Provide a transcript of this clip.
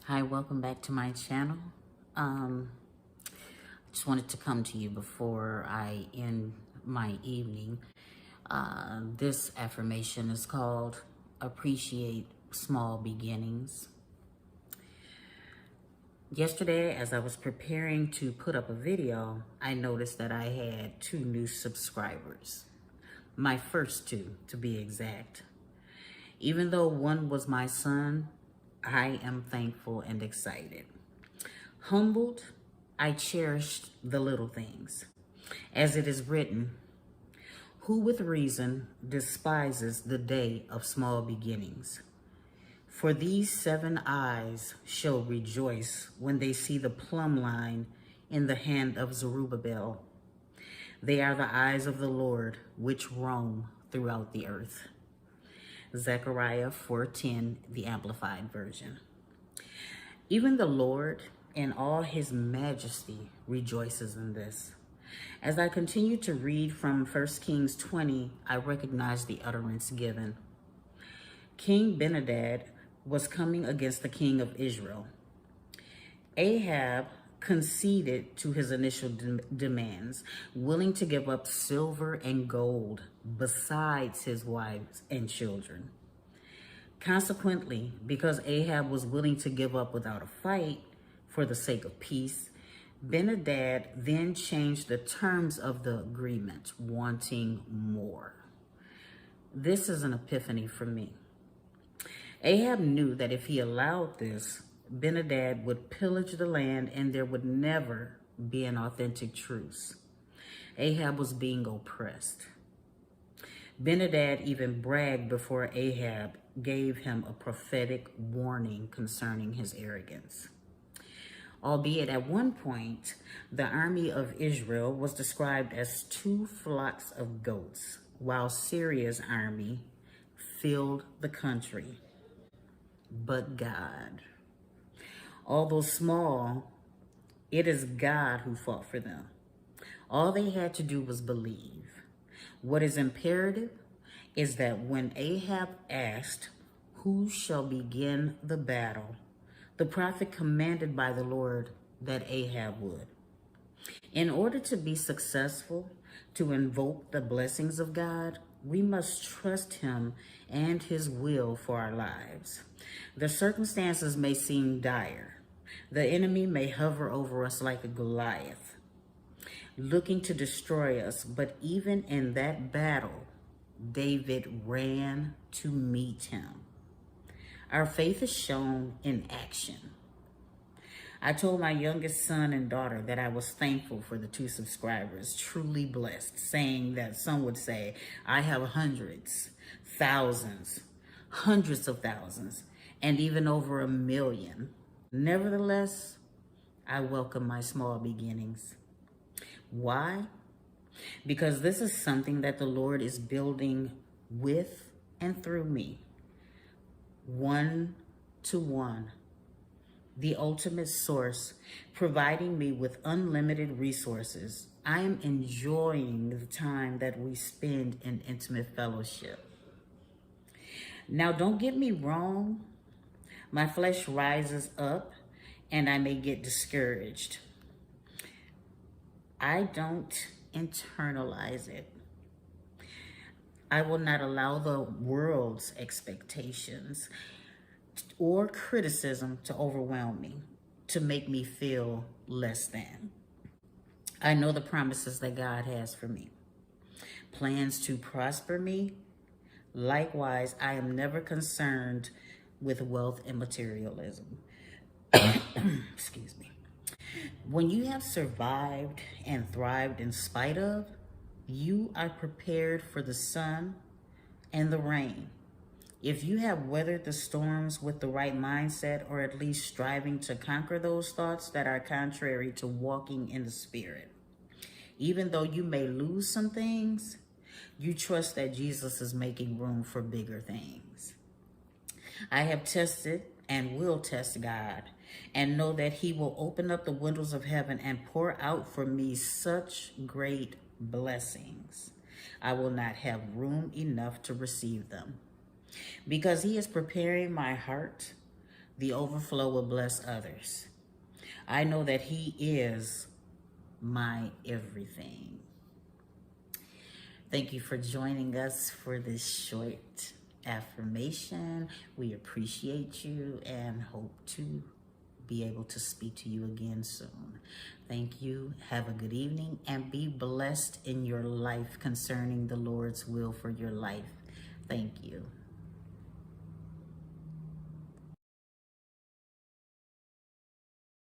Hi, welcome back to my channel. Just wanted to come to you before I end my evening. This affirmation is called Appreciate Small Beginnings. Yesterday, as I was preparing to put up a video, I noticed that I had 2 new subscribers. My first 2, to be exact. Even though one was my son, I am thankful and excited. Humbled, I cherished the little things. As it is written, who with reason despises the day of small beginnings? For these 7 eyes shall rejoice when they see the plumb line in the hand of Zerubbabel. They are the eyes of the Lord which roam throughout the earth. Zechariah 4:10, the Amplified Version. Even the Lord in all his majesty rejoices in this. As I continue to read from 1 Kings 20, I recognize the utterance given. King Benhadad was coming against the king of Israel. Ahab conceded to his initial demands, willing to give up silver and gold besides his wives and children. Consequently, because Ahab was willing to give up without a fight for the sake of peace, Benhadad then changed the terms of the agreement, wanting more. This is an epiphany for me. Ahab knew that if he allowed this, Benhadad would pillage the land and there would never be an authentic truce. Ahab was being oppressed. Benhadad even bragged before Ahab gave him a prophetic warning concerning his arrogance. Albeit at one point, the army of Israel was described as 2 flocks of goats, while Syria's army filled the country. But God, although small, it is God who fought for them. All they had to do was believe. What is imperative is that when Ahab asked, who shall begin the battle, the prophet commanded by the Lord that Ahab would. In order to be successful, to invoke the blessings of God, we must trust him and his will for our lives. The circumstances may seem dire. The enemy may hover over us like a Goliath, looking to destroy us. But even in that battle, David ran to meet him. Our faith is shown in action. I told my youngest son and daughter that I was thankful for the 2 subscribers, truly blessed, saying that some would say, I have hundreds, thousands, hundreds of thousands, and even over 1 million. Nevertheless, I welcome my small beginnings. Why? Because this is something that the Lord is building with and through me. 1-to-1. The ultimate source, providing me with unlimited resources. I am enjoying the time that we spend in intimate fellowship. Now, don't get me wrong. My flesh rises up and I may get discouraged. I don't internalize it. I will not allow the world's expectations or criticism to overwhelm me, to make me feel less than. I know the promises that God has for me. Plans to prosper me. Likewise, I am never concerned with wealth and materialism. Excuse me. When you have survived and thrived in spite of, you are prepared for the sun and the rain. If you have weathered the storms with the right mindset, or at least striving to conquer those thoughts that are contrary to walking in the Spirit, even though you may lose some things, you trust that Jesus is making room for bigger things. I have tested and will test God and know that he will open up the windows of heaven and pour out for me such great blessings. I will not have room enough to receive them. Because he is preparing my heart The overflow will bless others. I know that He is my everything. Thank you for joining us for this short affirmation. We appreciate you and hope to be able to speak to you again soon. Thank you. Have a good evening and be blessed in your life concerning the Lord's will for your life. Thank you.